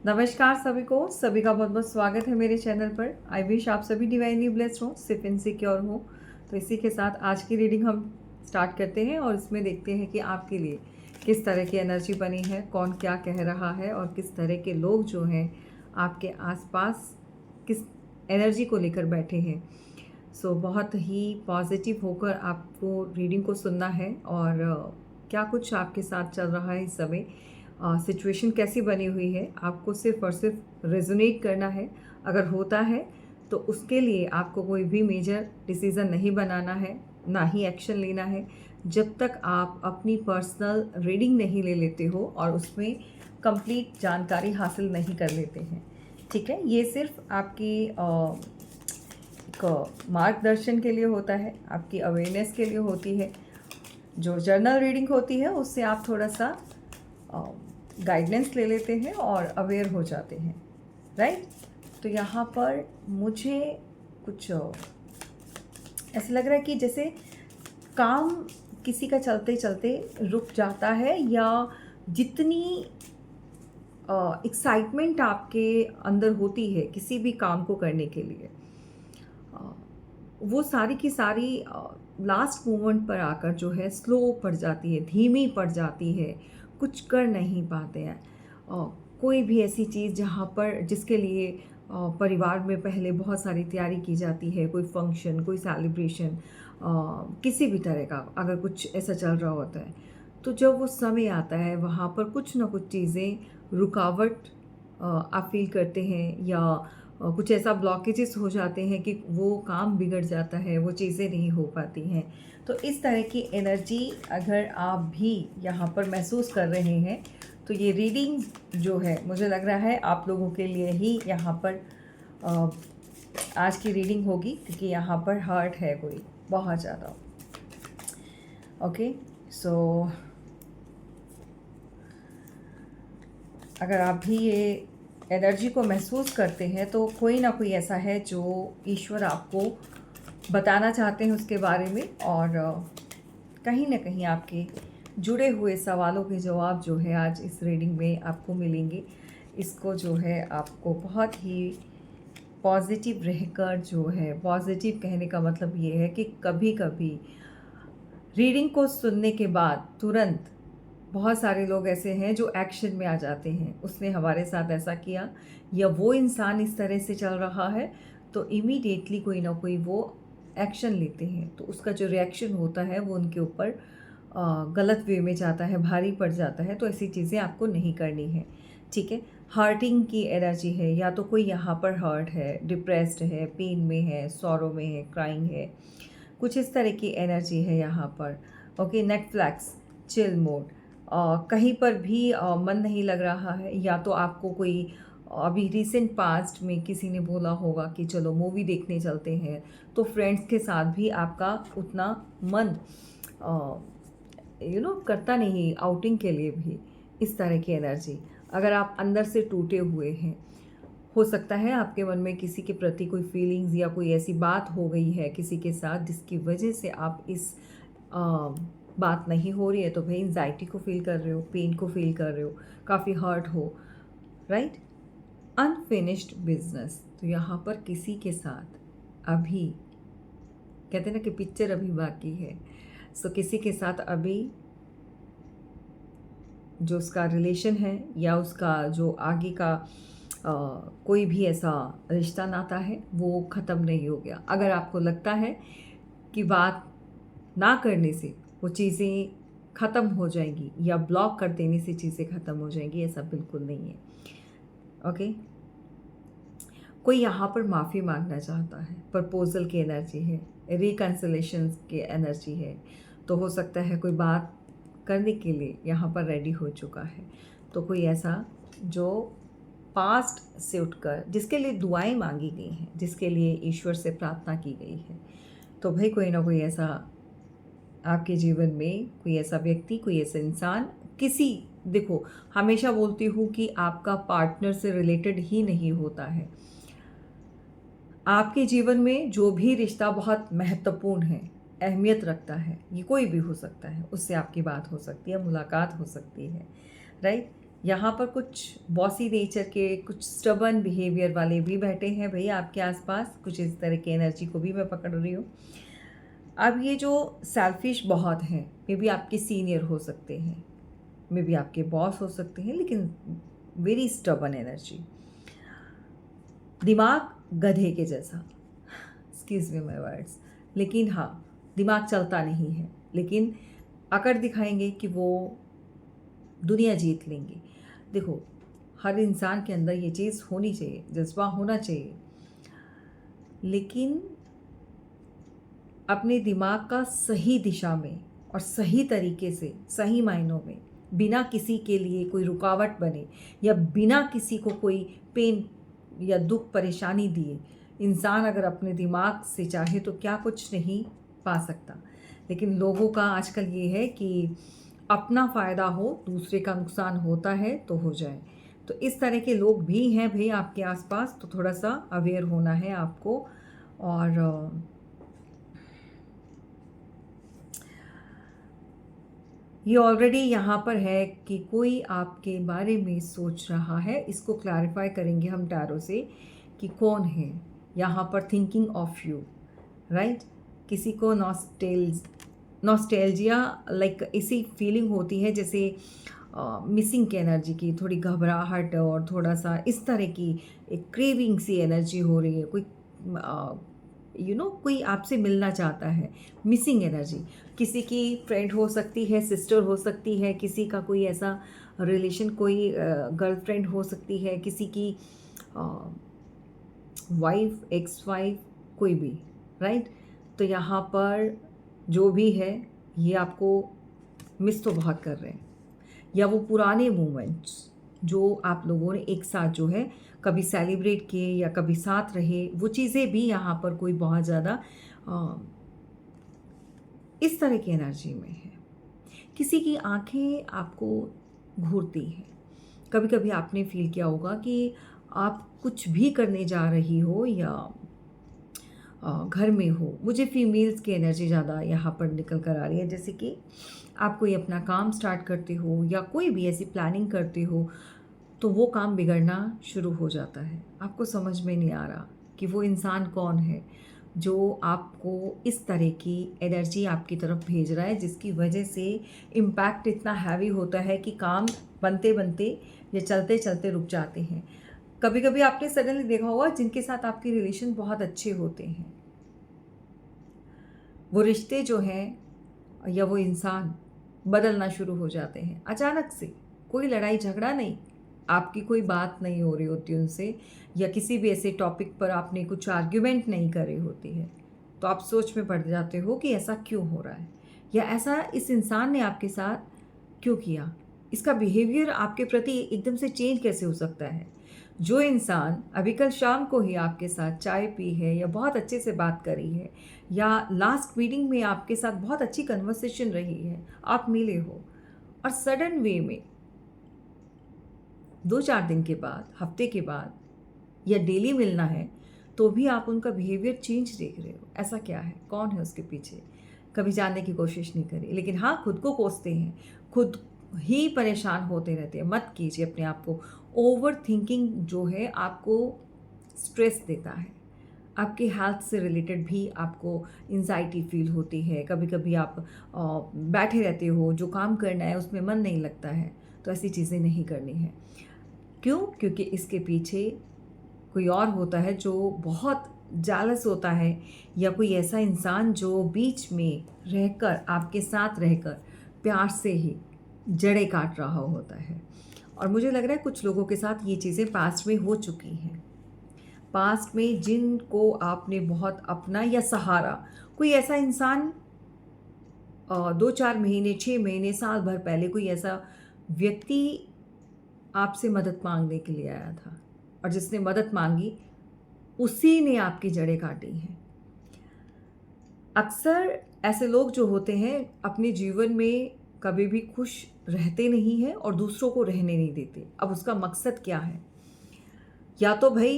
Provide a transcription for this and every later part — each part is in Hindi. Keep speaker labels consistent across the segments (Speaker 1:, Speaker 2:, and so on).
Speaker 1: नमस्कार सभी को, सभी का बहुत बहुत स्वागत है मेरे चैनल पर। आई विश आप सभी डिवाइनली ब्लेस्ड हो, सिर्फ इनसिक्योर हो। तो इसी के साथ आज की रीडिंग हम स्टार्ट करते हैं और इसमें देखते हैं कि आपके लिए किस तरह की एनर्जी बनी है, कौन क्या कह रहा है और किस तरह के लोग जो हैं आपके आसपास किस एनर्जी को लेकर बैठे हैं। सो बहुत ही पॉजिटिव होकर आपको रीडिंग को सुनना है और क्या कुछ आपके साथ चल रहा है इस समय, सिचुएशन कैसी बनी हुई है, आपको सिर्फ और सिर्फ रेजोनेट करना है। अगर होता है तो उसके लिए आपको कोई भी मेजर डिसीज़न नहीं बनाना है, ना ही एक्शन लेना है, जब तक आप अपनी पर्सनल रीडिंग नहीं ले लेते हो और उसमें कंप्लीट जानकारी हासिल नहीं कर लेते हैं। ठीक है, ये सिर्फ आपकी एक मार्गदर्शन के लिए होता है, आपकी अवेयरनेस के लिए होती है। जो जर्नल रीडिंग होती है उससे आप थोड़ा सा गाइडेंस ले लेते हैं और अवेयर हो जाते हैं, राइट। तो यहाँ पर मुझे कुछ ऐसा लग रहा है कि जैसे काम किसी का चलते चलते रुक जाता है, या जितनी एक्साइटमेंट आपके अंदर होती है किसी भी काम को करने के लिए, वो सारी की सारी लास्ट मोमेंट पर आकर जो है स्लो पड़ जाती है, धीमी पड़ जाती है, कुछ कर नहीं पाते हैं। कोई भी ऐसी चीज़ जहाँ पर जिसके लिए परिवार में पहले बहुत सारी तैयारी की जाती है, कोई फंक्शन, कोई सेलिब्रेशन, किसी भी तरह का अगर कुछ ऐसा चल रहा होता है, तो जब वो समय आता है वहाँ पर कुछ ना कुछ चीज़ें रुकावट आप फील करते हैं, या कुछ ऐसा ब्लॉकेजेस हो जाते हैं कि वो काम बिगड़ जाता है, वो चीज़ें नहीं हो पाती हैं। तो इस तरह की एनर्जी अगर आप भी यहाँ पर महसूस कर रहे हैं तो ये रीडिंग जो है मुझे लग रहा है आप लोगों के लिए ही यहाँ पर आज की रीडिंग होगी, क्योंकि यहाँ पर हर्ट है कोई बहुत ज़्यादा। ओके, सो अगर आप भी ये एनर्जी को महसूस करते हैं तो कोई ना कोई ऐसा है जो ईश्वर आपको बताना चाहते हैं उसके बारे में, और कहीं ना कहीं आपके जुड़े हुए सवालों के जवाब जो है आज इस रीडिंग में आपको मिलेंगे। इसको जो है आपको बहुत ही पॉजिटिव रहकर, जो है पॉजिटिव कहने का मतलब ये है कि कभी कभी रीडिंग को सुनने के बाद तुरंत बहुत सारे लोग ऐसे हैं जो एक्शन में आ जाते हैं। उसने हमारे साथ ऐसा किया, या वो इंसान इस तरह से चल रहा है, तो इमीडिएटली कोई ना कोई वो एक्शन लेते हैं। तो उसका जो रिएक्शन होता है वो उनके ऊपर गलत वे में जाता है, भारी पड़ जाता है। तो ऐसी चीज़ें आपको नहीं करनी है, ठीक है। हर्टिंग की एनर्जी है, या तो कोई यहाँ पर हर्ट है, डिप्रेस्ड है, पेन में है, सॉरो में है, क्राइंग है, कुछ इस तरह की एनर्जी है यहाँ पर। ओके, नेटफ्लिक्स चिल मोड, कहीं पर भी मन नहीं लग रहा है, या तो आपको कोई अभी रिसेंट पास्ट में किसी ने बोला होगा कि चलो मूवी देखने चलते हैं, तो फ्रेंड्स के साथ भी आपका उतना मन करता नहीं आउटिंग के लिए भी। इस तरह की एनर्जी, अगर आप अंदर से टूटे हुए हैं, हो सकता है आपके मन में किसी के प्रति कोई फीलिंग्स या कोई ऐसी बात हो गई है किसी के साथ जिसकी वजह से आप इस बात नहीं हो रही है, तो भाई एंजाइटी को फील कर रहे हो, पेन को फील कर रहे हो, काफ़ी हर्ट हो, राइट। अनफिनिश्ड बिजनेस, तो यहाँ पर किसी के साथ अभी कहते हैं ना कि पिक्चर अभी बाकी है। सो किसी के साथ अभी जो उसका रिलेशन है, या उसका जो आगे का कोई भी ऐसा रिश्ता नाता है वो ख़त्म नहीं हो गया। अगर आपको लगता है कि बात ना करने से वो चीज़ें ख़त्म हो जाएंगी, या ब्लॉक कर देने से चीज़ें ख़त्म हो जाएंगी, ऐसा बिल्कुल नहीं है। ओके, कोई यहाँ पर माफ़ी मांगना चाहता है, प्रपोजल की एनर्जी है, रिकन्सिलेशन की एनर्जी है। तो हो सकता है कोई बात करने के लिए यहाँ पर रेडी हो चुका है। तो कोई ऐसा जो पास्ट से उठकर जिसके लिए दुआएं मांगी गई हैं, जिसके लिए ईश्वर से प्रार्थना की गई है, तो भाई कोई ना कोई ऐसा आपके जीवन में, कोई ऐसा व्यक्ति, कोई ऐसा इंसान, किसी, देखो हमेशा बोलती हूँ कि आपका पार्टनर से रिलेटेड ही नहीं होता है। आपके जीवन में जो भी रिश्ता बहुत महत्वपूर्ण है, अहमियत रखता है, ये कोई भी हो सकता है, उससे आपकी बात हो सकती है, मुलाकात हो सकती है, राइट। यहाँ पर कुछ बॉसी नेचर के, कुछ स्टबर्न बिहेवियर वाले भी बैठे हैं भाई आपके आसपास। कुछ इस तरह की एनर्जी को भी मैं पकड़ रही हूँ। अब ये जो सेल्फिश बहुत हैं, मे बी आपके सीनियर हो सकते हैं, मे बी आपके बॉस हो सकते हैं, लेकिन वेरी स्टबर्न एनर्जी। दिमाग गधे के जैसा, एक्सक्यूज मी माय वर्ड्स, लेकिन हाँ, दिमाग चलता नहीं है, लेकिन अकड़ दिखाएंगे कि वो दुनिया जीत लेंगे। देखो, हर इंसान के अंदर ये चीज़ होनी चाहिए, जज्बा होना चाहिए, लेकिन अपने दिमाग का सही दिशा में और सही तरीके से, सही मायनों में, बिना किसी के लिए कोई रुकावट बने या बिना किसी को कोई पेन या दुख परेशानी दिए, इंसान अगर अपने दिमाग से चाहे तो क्या कुछ नहीं पा सकता। लेकिन लोगों का आजकल ये है कि अपना फ़ायदा हो, दूसरे का नुकसान होता है तो हो जाए। तो इस तरह के लोग भी हैं भाई आपके आसपास, तो थोड़ा सा अवेयर होना है आपको। और ये ऑलरेडी यहाँ पर है कि कोई आपके बारे में सोच रहा है। इसको क्लैरिफाई करेंगे हम टैरो से कि कौन है यहाँ पर थिंकिंग ऑफ यू, राइट। किसी को नॉस्टैल्जिया लाइक ऐसी फीलिंग होती है जैसे मिसिंग की एनर्जी की, थोड़ी घबराहट और थोड़ा सा इस तरह की एक क्रेविंग सी एनर्जी हो रही है। कोई कोई आपसे मिलना चाहता है, मिसिंग एनर्जी। किसी की फ्रेंड हो सकती है, सिस्टर हो सकती है, किसी का कोई ऐसा रिलेशन, कोई गर्लफ्रेंड हो सकती है, किसी की वाइफ, एक्स वाइफ, कोई भी, राइट। तो यहाँ पर जो भी है ये आपको मिस तो बहुत कर रहे हैं, या वो पुराने मोमेंट्स जो आप लोगों ने एक साथ जो है कभी सेलिब्रेट किए या कभी साथ रहे, वो चीज़ें भी यहाँ पर कोई बहुत ज़्यादा इस तरह की एनर्जी में है। किसी की आंखें आपको घूरती हैं। कभी कभी आपने फील किया होगा कि आप कुछ भी करने जा रही हो या घर में हो, मुझे फीमेल्स की एनर्जी ज़्यादा यहाँ पर निकल कर आ रही है, जैसे कि आप कोई अपना काम स्टार्ट करते हो या कोई भी ऐसी प्लानिंग करते हो तो वो काम बिगड़ना शुरू हो जाता है। आपको समझ में नहीं आ रहा कि वो इंसान कौन है जो आपको इस तरह की एनर्जी आपकी तरफ भेज रहा है, जिसकी वजह से इम्पैक्ट इतना हैवी होता है कि काम बनते बनते या चलते चलते रुक जाते हैं। कभी कभी आपने सडनली देखा होगा जिनके साथ आपके रिलेशन बहुत अच्छे होते हैं, वो रिश्ते जो हैं या वो इंसान बदलना शुरू हो जाते हैं अचानक से। कोई लड़ाई झगड़ा नहीं, आपकी कोई बात नहीं हो रही होती उनसे, या किसी भी ऐसे टॉपिक पर आपने कुछ आर्ग्यूमेंट नहीं करी होती है, तो आप सोच में पड़ जाते हो कि ऐसा क्यों हो रहा है, या ऐसा इस इंसान ने आपके साथ क्यों किया, इसका बिहेवियर आपके प्रति एकदम से चेंज कैसे हो सकता है। जो इंसान अभी कल शाम को ही आपके साथ चाय पी है या बहुत अच्छे से बात करी है या लास्ट मीटिंग में आपके साथ बहुत अच्छी कन्वर्सेशन रही है, आप मिले हो, और सडन वे में 2-4 दिन के बाद, हफ्ते के बाद या डेली मिलना है तो भी आप उनका बिहेवियर चेंज देख रहे हो। ऐसा क्या है, कौन है उसके पीछे? कभी जानने की कोशिश नहीं करी, लेकिन हाँ, खुद को कोसते हैं, खुद ही परेशान होते रहते हैं। मत कीजिए अपने आप को। ओवर थिंकिंग जो है आपको स्ट्रेस देता है, आपके हेल्थ से रिलेटेड भी आपको एंजाइटी फील होती है। कभी कभी आप बैठे रहते हो, जो काम करना है उसमें मन नहीं लगता है, तो ऐसी चीज़ें नहीं करनी है। क्यों? क्योंकि इसके पीछे कोई और होता है जो बहुत जालस होता है, या कोई ऐसा इंसान जो बीच में रहकर, आपके साथ रहकर प्यार से ही जड़ें काट रहा होता है। और मुझे लग रहा है कुछ लोगों के साथ ये चीज़ें पास्ट में हो चुकी हैं। पास्ट में जिनको आपने बहुत अपना या सहारा, कोई ऐसा इंसान 2-4 महीने, 6 महीने, साल भर पहले कोई ऐसा व्यक्ति आपसे मदद मांगने के लिए आया था, और जिसने मदद मांगी उसी ने आपकी जड़ें काटी हैं। अक्सर ऐसे लोग जो होते हैं अपने जीवन में कभी भी खुश रहते नहीं हैं और दूसरों को रहने नहीं देते। अब उसका मकसद क्या है? या तो भाई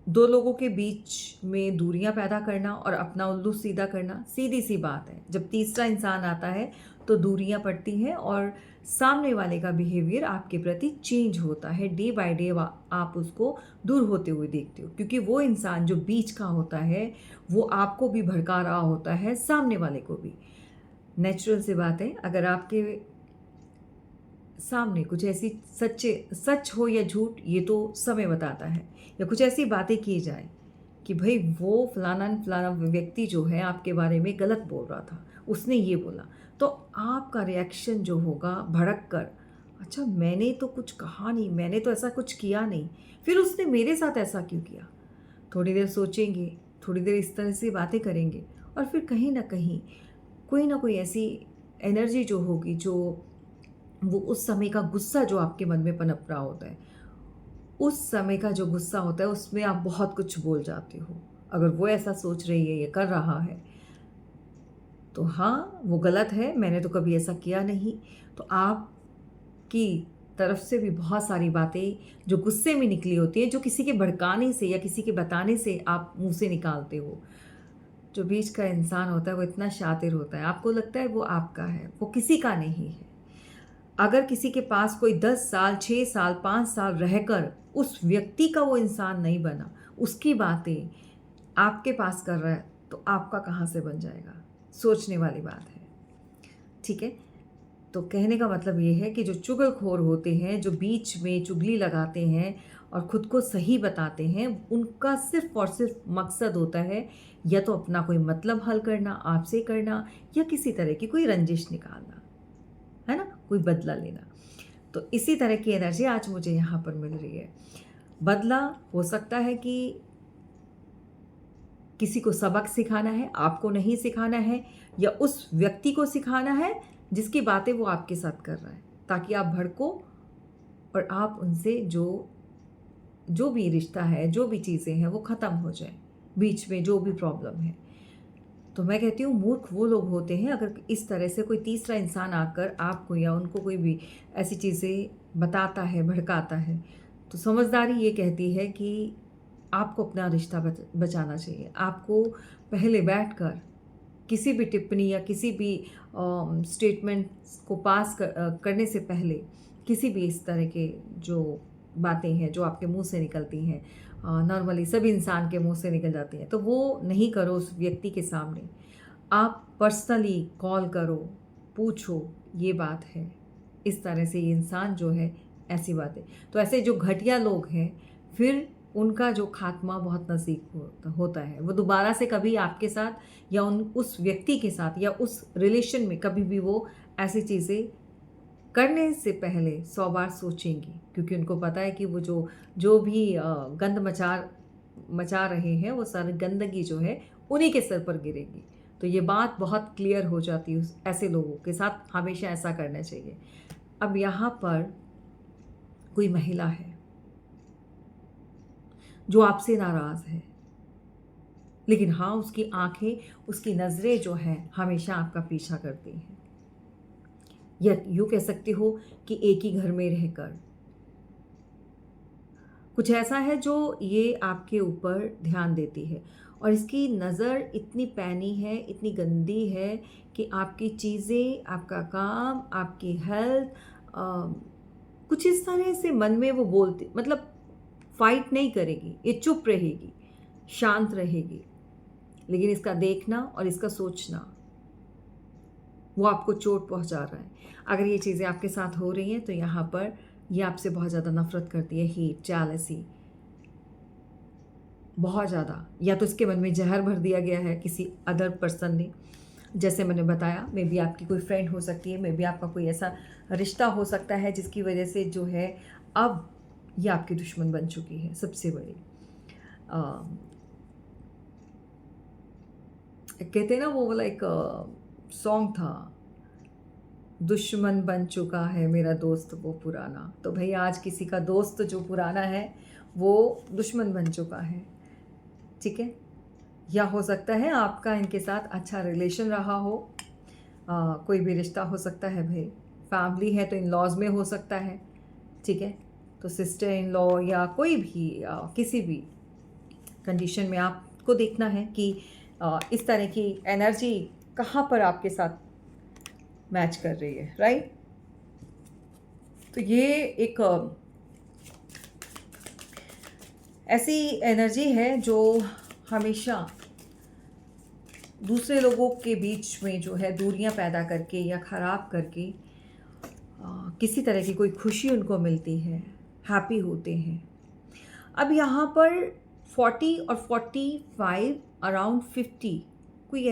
Speaker 1: दो लोगों के बीच में दूरियां पैदा करना और अपना उल्लू सीधा करना सीधी सी बात है। जब तीसरा इंसान आता है तो दूरियां पड़ती हैं और सामने वाले का बिहेवियर आपके प्रति चेंज होता है। डे बाय डे आप उसको दूर होते हुए देखते हो, क्योंकि वो इंसान जो बीच का होता है वो आपको भी भड़का रहा होता है, सामने वाले को भी। नेचुरल सी बात है, अगर आपके सामने कुछ ऐसी सच हो या झूठ, ये तो समय बताता है, या कुछ ऐसी बातें की जाए कि भाई वो फलाना फलाना व्यक्ति जो है आपके बारे में गलत बोल रहा था, उसने ये बोला, तो आपका रिएक्शन जो होगा भड़क कर, अच्छा मैंने तो कुछ कहा नहीं, मैंने तो ऐसा कुछ किया नहीं, फिर उसने मेरे साथ ऐसा क्यों किया। थोड़ी देर सोचेंगे, थोड़ी देर इस तरह से बातें करेंगे, और फिर कहीं ना कोई ऐसी एनर्जी जो होगी, जो वो उस समय का गुस्सा जो आपके मन में पनप रहा होता है, उस समय का जो गुस्सा होता है उसमें आप बहुत कुछ बोल जाते हो। अगर वो ऐसा सोच रही है, ये कर रहा है, तो हाँ वो गलत है, मैंने तो कभी ऐसा किया नहीं। तो आपकी तरफ से भी बहुत सारी बातें जो गुस्से में निकली होती है, जो किसी के भड़काने से या किसी के बताने से आप मुंह से निकालते हो। जो बीच का इंसान होता है वो इतना शातिर होता है, आपको लगता है वो आपका है, वो किसी का नहीं है। अगर किसी के पास कोई 10 साल, 6 साल, 5 साल रहकर उस व्यक्ति का वो इंसान नहीं बना, उसकी बातें आपके पास कर रहा है, तो आपका कहाँ से बन जाएगा। सोचने वाली बात है, ठीक है। तो कहने का मतलब ये है कि जो चुगलखोर होते हैं, जो बीच में चुगली लगाते हैं और ख़ुद को सही बताते हैं, उनका सिर्फ़ और सिर्फ मकसद होता है या तो अपना कोई मतलब हल करना, आपसे करना, या किसी तरह की कोई रंजिश निकालना, है ना, कोई बदला लेना। तो इसी तरह की एनर्जी आज मुझे यहाँ पर मिल रही है। बदला हो सकता है कि किसी को सबक सिखाना है, आपको नहीं सिखाना है, या उस व्यक्ति को सिखाना है जिसकी बातें वो आपके साथ कर रहा है, ताकि आप भड़को और आप उनसे जो भी रिश्ता है, जो भी चीज़ें हैं, वो ख़त्म हो जाए, बीच में जो भी प्रॉब्लम है। तो मैं कहती हूँ मूर्ख वो लोग होते हैं अगर इस तरह से कोई तीसरा इंसान आकर आपको या उनको कोई भी ऐसी चीज़ें बताता है, भड़काता है। तो समझदारी ये कहती है कि आपको अपना रिश्ता बचाना चाहिए। आपको पहले बैठकर किसी भी टिप्पणी या किसी भी स्टेटमेंट्स को पास करने से पहले, किसी भी इस तरह के जो बातें हैं जो आपके मुंह से निकलती हैं, नॉर्मली सभी इंसान के मुंह से निकल जाती हैं, तो वो नहीं करो उस व्यक्ति के सामने। आप पर्सनली कॉल करो, पूछो ये बात है, इस तरह से ये इंसान जो है ऐसी बातें। तो ऐसे जो घटिया लोग हैं, फिर उनका जो खात्मा बहुत नज़दीक होता है। वो दोबारा से कभी आपके साथ या उस व्यक्ति के साथ या उस रिलेशन में कभी भी वो ऐसी चीज़ें करने से पहले 100 बार सोचेंगी, क्योंकि उनको पता है कि वो जो भी गंद मचा रहे हैं, वो सारी गंदगी जो है उन्हीं के सर पर गिरेगी। तो ये बात बहुत क्लियर हो जाती है। ऐसे लोगों के साथ हमेशा ऐसा करना चाहिए। अब यहाँ पर कोई महिला है जो आपसे नाराज़ है, लेकिन हाँ उसकी आंखें, उसकी नज़रें जो हैं हमेशा आपका पीछा करती हैं, या यूँ कह सकते हो कि एक ही घर में रहकर कुछ ऐसा है जो ये आपके ऊपर ध्यान देती है, और इसकी नज़र इतनी पैनी है, इतनी गंदी है कि आपकी चीज़ें, आपका काम, आपकी हेल्थ, कुछ इस तरह से मन में वो बोलती, मतलब फाइट नहीं करेगी, ये चुप रहेगी, शांत रहेगी, लेकिन इसका देखना और इसका सोचना वो आपको चोट पहुंचा रहा है। अगर ये चीज़ें आपके साथ हो रही हैं तो यहाँ पर ये आपसे बहुत ज़्यादा नफ़रत करती है, हीट, जेलसी, बहुत ज़्यादा। या तो इसके मन में जहर भर दिया गया है किसी अदर पर्सन ने, जैसे मैंने बताया, मे बी आपकी कोई फ्रेंड हो सकती है, मे बी आपका कोई ऐसा रिश्ता हो सकता है जिसकी वजह से जो है अब ये आपकी दुश्मन बन चुकी है सबसे बड़ी। कहते हैं ना, वो वाला एक सॉन्ग था, दुश्मन बन चुका है मेरा दोस्त वो पुराना। तो भाई आज किसी का दोस्त जो पुराना है वो दुश्मन बन चुका है, ठीक है। या हो सकता है आपका इनके साथ अच्छा रिलेशन रहा हो, कोई भी रिश्ता हो सकता है भाई, फैमिली है तो इन लॉज में हो सकता है, ठीक है। तो सिस्टर इन लॉ या कोई भी किसी भी कंडीशन में आपको देखना है कि इस तरह की एनर्जी कहाँ पर आपके साथ मैच कर रही है, राइट। तो ये एक ऐसी एनर्जी है जो हमेशा दूसरे लोगों के बीच में जो है दूरियां पैदा करके या ख़राब करके किसी तरह की कोई खुशी उनको मिलती है, हैप्पी होते हैं। अब यहाँ पर 40 और 45 अराउंड 50 कोई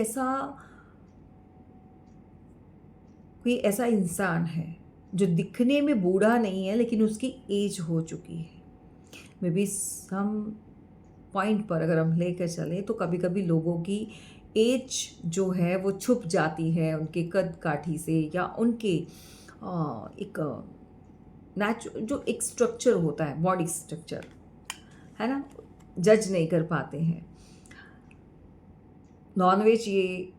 Speaker 1: ऐसा इंसान है जो दिखने में बूढ़ा नहीं है लेकिन उसकी एज हो चुकी है। मे बी सम पॉइंट पर अगर हम लेकर चलें तो कभी कभी लोगों की एज जो है वो छुप जाती है उनके कद काठी से, या उनके एक जो एक स्ट्रक्चर होता है, बॉडी स्ट्रक्चर है ना, जज नहीं कर पाते हैं। नॉनवेज ये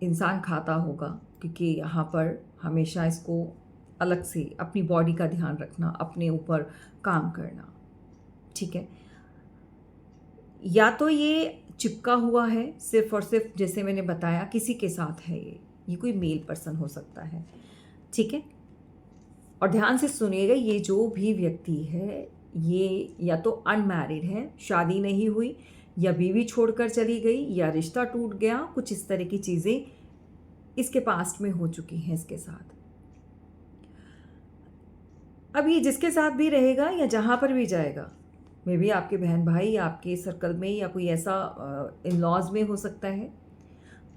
Speaker 1: इंसान खाता होगा क्योंकि यहाँ पर हमेशा इसको अलग से अपनी बॉडी का ध्यान रखना, अपने ऊपर काम करना, ठीक है। या तो ये चिपका हुआ है सिर्फ और सिर्फ, जैसे मैंने बताया, किसी के साथ है, ये कोई मेल पर्सन हो सकता है, ठीक है। और ध्यान से सुनिएगा, ये जो भी व्यक्ति है ये या तो अनमैरिड है, शादी नहीं हुई, या बीवी छोड़कर चली गई, या रिश्ता टूट गया, कुछ इस तरह की चीज़ें इसके पास्ट में हो चुकी हैं इसके साथ। अब ये जिसके साथ भी रहेगा या जहाँ पर भी जाएगा, मे बी आपके बहन भाई, आपके सर्कल में, या कोई ऐसा इन लॉज में हो सकता है,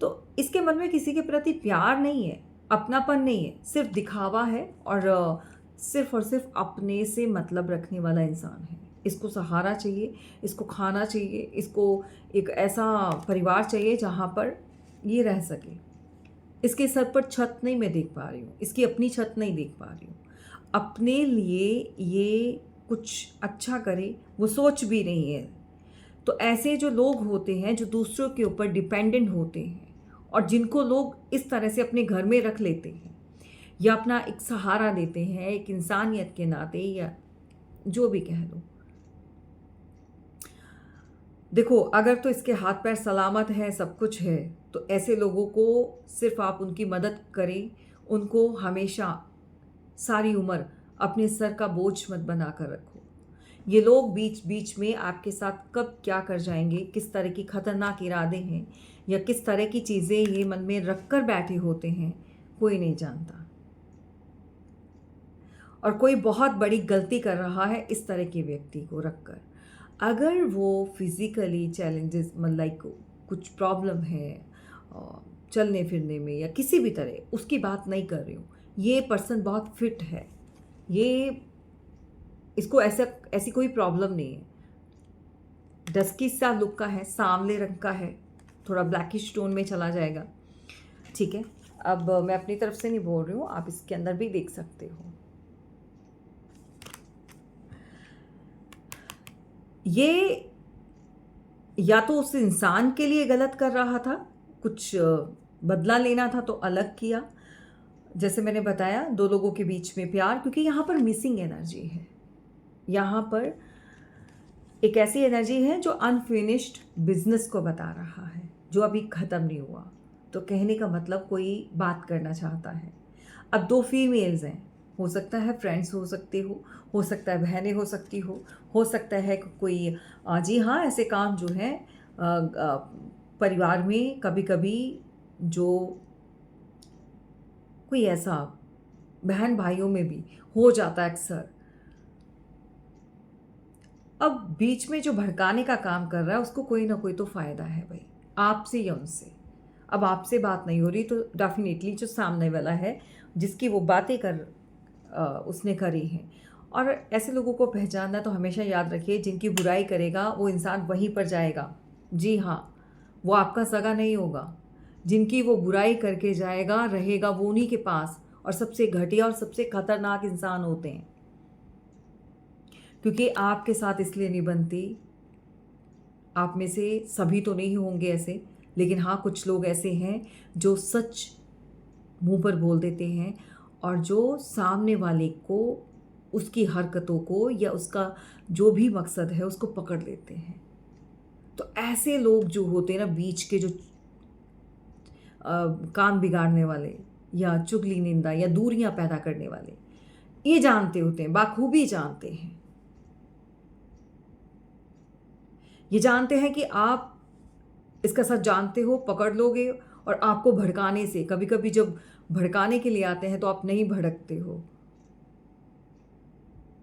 Speaker 1: तो इसके मन में किसी के प्रति प्यार नहीं है, अपनापन नहीं है, सिर्फ दिखावा है और सिर्फ अपने से मतलब रखने वाला इंसान है। इसको सहारा चाहिए, इसको खाना चाहिए, इसको एक ऐसा परिवार चाहिए जहाँ पर ये रह सके। इसके सर पर छत नहीं मैं देख पा रही हूँ, इसकी अपनी छत नहीं देख पा रही हूँ, अपने लिए ये कुछ अच्छा करे वो सोच भी नहीं है। तो ऐसे जो लोग होते हैं जो दूसरों के ऊपर डिपेंडेंट होते हैं और जिनको लोग इस तरह से अपने घर में रख लेते हैं या अपना एक सहारा देते हैं, एक इंसानियत के नाते, या जो भी कह लो, देखो अगर तो इसके हाथ पैर सलामत है, सब कुछ है, तो ऐसे लोगों को सिर्फ आप उनकी मदद करें, उनको हमेशा सारी उम्र अपने सर का बोझ मत बना कर रखो। ये लोग बीच बीच में आपके साथ कब क्या कर जाएंगे, किस तरह की खतरनाक इरादे हैं या किस तरह की चीज़ें ये मन में रख कर बैठे होते हैं, कोई नहीं जानता। और कोई बहुत बड़ी गलती कर रहा है इस तरह के व्यक्ति को रखकर। अगर वो फिज़िकली चैलेंजेस लाइक कुछ प्रॉब्लम है चलने फिरने में या किसी भी तरह, उसकी बात नहीं कर रही हूँ, ये पर्सन बहुत फिट है, ये इसको ऐसी कोई प्रॉब्लम नहीं है। डस्की सा लुक का है, सांवले रंग का है, थोड़ा ब्लैकिश टोन में चला जाएगा, ठीक है। अब मैं अपनी तरफ से नहीं बोल रही हूँ, आप इसके अंदर भी देख सकते हो। ये या तो उस इंसान के लिए गलत कर रहा था, कुछ बदला लेना था तो अलग किया। जैसे मैंने बताया, दो लोगों के बीच में प्यार, क्योंकि यहाँ पर मिसिंग एनर्जी है, यहाँ पर एक ऐसी एनर्जी है जो अनफिनिश्ड बिजनेस को बता रहा है, जो अभी ख़त्म नहीं हुआ। तो कहने का मतलब कोई बात करना चाहता है। अब दो फीमेल्स हैं, हो सकता है फ्रेंड्स हो सकते हो सकता है बहनें हो सकती हो सकता है कोई जी हाँ, ऐसे काम जो है परिवार में कभी कभी जो कोई ऐसा बहन भाइयों में भी हो जाता है अक्सर। अब बीच में जो भड़काने का काम कर रहा है उसको कोई ना कोई तो फ़ायदा है भाई, आपसे या उनसे। अब आपसे बात नहीं हो रही तो डेफिनेटली जो सामने वाला है जिसकी वो बातें उसने करी हैं। और ऐसे लोगों को पहचानना तो हमेशा याद रखिए, जिनकी बुराई करेगा वो इंसान वहीं पर जाएगा। जी हाँ, वो आपका सगा नहीं होगा। जिनकी वो बुराई करके जाएगा रहेगा वो उन्हीं के पास, और सबसे घटिया और सबसे खतरनाक इंसान होते हैं, क्योंकि आपके साथ इसलिए नहीं बनती। आप में से सभी तो नहीं होंगे ऐसे, लेकिन हाँ, कुछ लोग ऐसे हैं जो सच मुंह पर बोल देते हैं और जो सामने वाले को, उसकी हरकतों को या उसका जो भी मकसद है उसको पकड़ लेते हैं। तो ऐसे लोग जो होते हैं ना, बीच के जो काम बिगाड़ने वाले या चुगली निंदा या दूरियां पैदा करने वाले, ये जानते होते हैं, बाखूबी जानते हैं। ये जानते हैं कि आप इसका सच जानते हो, पकड़ लोगे, और आपको भड़काने से, कभी कभी जब भड़काने के लिए आते हैं तो आप नहीं भड़कते हो,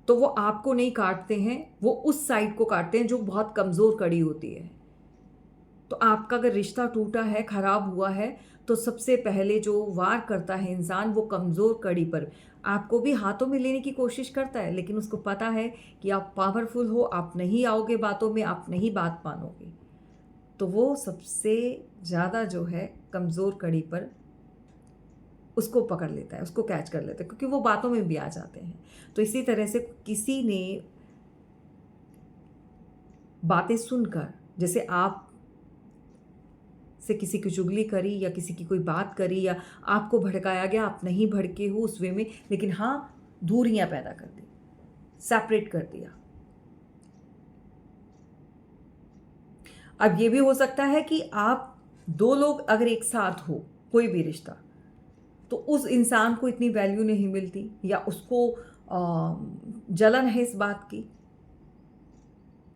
Speaker 1: तो वो आपको नहीं काटते हैं, वो उस साइड को काटते हैं जो बहुत कमज़ोर कड़ी होती है। तो आपका अगर रिश्ता टूटा है, खराब हुआ है, तो सबसे पहले जो वार करता है इंसान, वो कमज़ोर कड़ी पर। आपको भी हाथों में लेने की कोशिश करता है, लेकिन उसको पता है कि आप पावरफुल हो, आप नहीं आओगे बातों में, आप नहीं बात मानोगे, तो वो सबसे ज़्यादा जो है कमज़ोर कड़ी पर उसको पकड़ लेता है, उसको कैच कर लेता है, क्योंकि वो बातों में भी आ जाते हैं। तो इसी तरह से किसी ने बातें सुनकर, जैसे आप से किसी की चुगली करी या किसी की कोई बात करी या आपको भड़काया गया, आप नहीं भड़के हो उस वे में, लेकिन हाँ दूरियां पैदा कर दी, सेपरेट कर दिया। अब ये भी हो सकता है कि आप दो लोग अगर एक साथ हो, कोई भी रिश्ता, तो उस इंसान को इतनी वैल्यू नहीं मिलती, या उसको जलन है इस बात की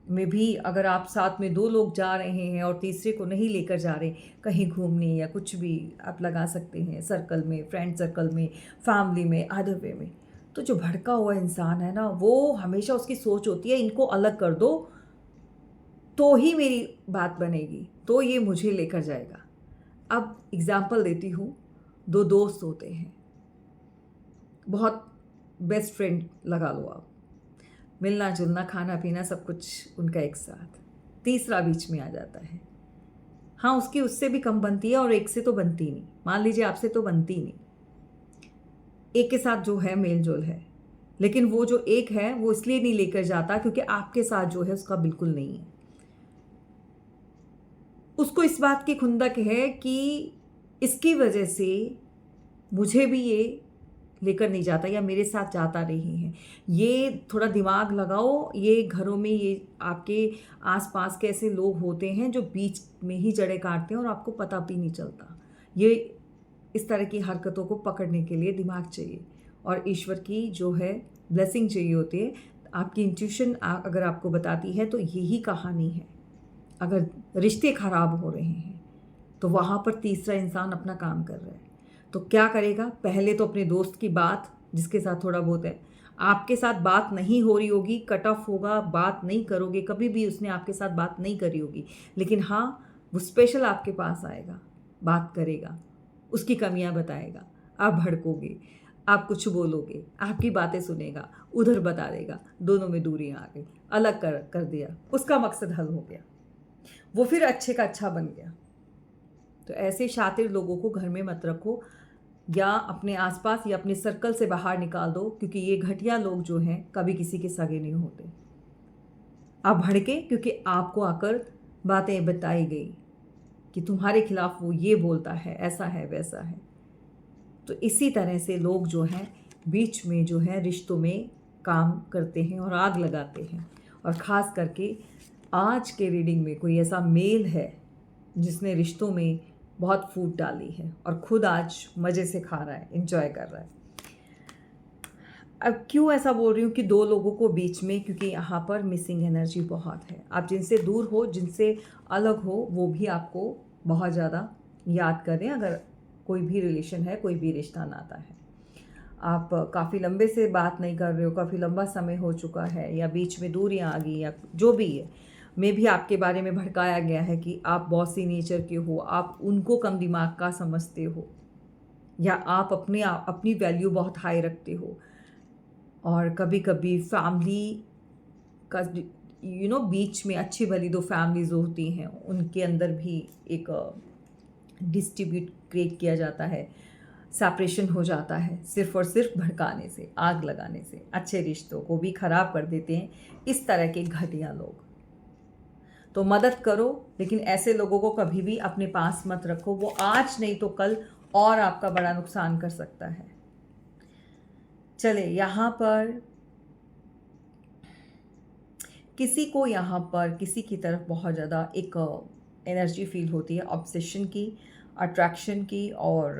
Speaker 1: में भी। अगर आप साथ में दो लोग जा रहे हैं और तीसरे को नहीं लेकर जा रहे कहीं घूमने या कुछ भी आप लगा सकते हैं, सर्कल में, फ्रेंड सर्कल में, फैमिली में, अदर वे में, तो जो भड़का हुआ इंसान है ना, वो हमेशा उसकी सोच होती है, इनको अलग कर दो तो ही मेरी बात बनेगी, तो ये मुझे लेकर जाएगा। अब एग्जाम्पल देती हूँ, दो दोस्त होते हैं, बहुत बेस्ट फ्रेंड लगा लो आप, मिलना जुलना, खाना पीना, सब कुछ उनका एक साथ, तीसरा बीच में आ जाता है। हाँ, उसकी उससे भी कम बनती है और एक से तो बनती नहीं, मान लीजिए आपसे तो बनती नहीं, एक के साथ जो है मेल जोल है, लेकिन वो जो एक है वो इसलिए नहीं लेकर जाता क्योंकि आपके साथ जो है उसका बिल्कुल नहीं है। उसको इस बात की खुंदक है कि इसकी वजह से मुझे भी ये लेकर नहीं जाता या मेरे साथ जाता नहीं है। ये थोड़ा दिमाग लगाओ, ये घरों में, ये आपके आसपास के ऐसे लोग होते हैं जो बीच में ही जड़ें काटते हैं और आपको पता भी नहीं चलता। ये इस तरह की हरकतों को पकड़ने के लिए दिमाग चाहिए और ईश्वर की जो है ब्लेसिंग चाहिए होती है। आपकी इंट्यूशन अगर आपको बताती है तो यही कहानी है। अगर रिश्ते खराब हो रहे हैं तो वहाँ पर तीसरा इंसान अपना काम कर रहा है, तो क्या करेगा? पहले तो अपने दोस्त की बात, जिसके साथ थोड़ा बहुत है, आपके साथ बात नहीं हो रही होगी, कट ऑफ होगा, बात नहीं करोगे, कभी भी उसने आपके साथ बात नहीं करी होगी, लेकिन हाँ वो स्पेशल आपके पास आएगा, बात करेगा, उसकी कमियां बताएगा, आप भड़कोगे, आप कुछ बोलोगे, आपकी बातें सुनेगा, उधर बता देगा, दोनों में दूरियां आ गई, अलग कर दिया, उसका मकसद हल हो गया, वो फिर अच्छे का अच्छा बन गया। तो ऐसे शातिर लोगों को घर में मत रखो, या अपने आसपास या अपने सर्कल से बाहर निकाल दो, क्योंकि ये घटिया लोग जो हैं कभी किसी के सगे नहीं होते। आप भड़के क्योंकि आपको आकर बातें बताई गई कि तुम्हारे खिलाफ वो ये बोलता है, ऐसा है, वैसा है। तो इसी तरह से लोग जो हैं बीच में जो है रिश्तों में काम करते हैं और आग लगाते हैं। और ख़ास करके आज के रीडिंग में कोई ऐसा मेल है जिसने रिश्तों में बहुत फूट डाली है और खुद आज मज़े से खा रहा है, एंजॉय कर रहा है। अब क्यों ऐसा बोल रही हूँ कि दो लोगों को बीच में, क्योंकि यहाँ पर मिसिंग एनर्जी बहुत है। आप जिनसे दूर हो, जिनसे अलग हो, वो भी आपको बहुत ज़्यादा याद करें। अगर कोई भी रिलेशन है, कोई भी रिश्ता नाता है, आप काफ़ी लंबे से बात नहीं कर रहे हो, काफ़ी लंबा समय हो चुका है, या बीच में दूरियाँ आ गई, या जो भी है, में भी आपके बारे में भड़काया गया है कि आप बॉसी नेचर के हो, आप उनको कम दिमाग का समझते हो, या आप अपनी वैल्यू बहुत हाई रखते हो। और कभी कभी फैमिली का बीच में अच्छी भली दो फैमिलीज होती हैं, उनके अंदर भी एक डिस्ट्रीब्यूट क्रिएट किया जाता है, सेपरेशन हो जाता है, सिर्फ और सिर्फ भड़काने से, आग लगाने से अच्छे रिश्तों को भी खराब कर देते हैं इस तरह के घटिया लोग। तो मदद करो, लेकिन ऐसे लोगों को कभी भी अपने पास मत रखो, वो आज नहीं तो कल और आपका बड़ा नुकसान कर सकता है। चले, यहाँ पर किसी को यहाँ पर किसी की तरफ बहुत ज़्यादा एक एनर्जी फील होती है, ऑब्सेशन की, अट्रैक्शन की। और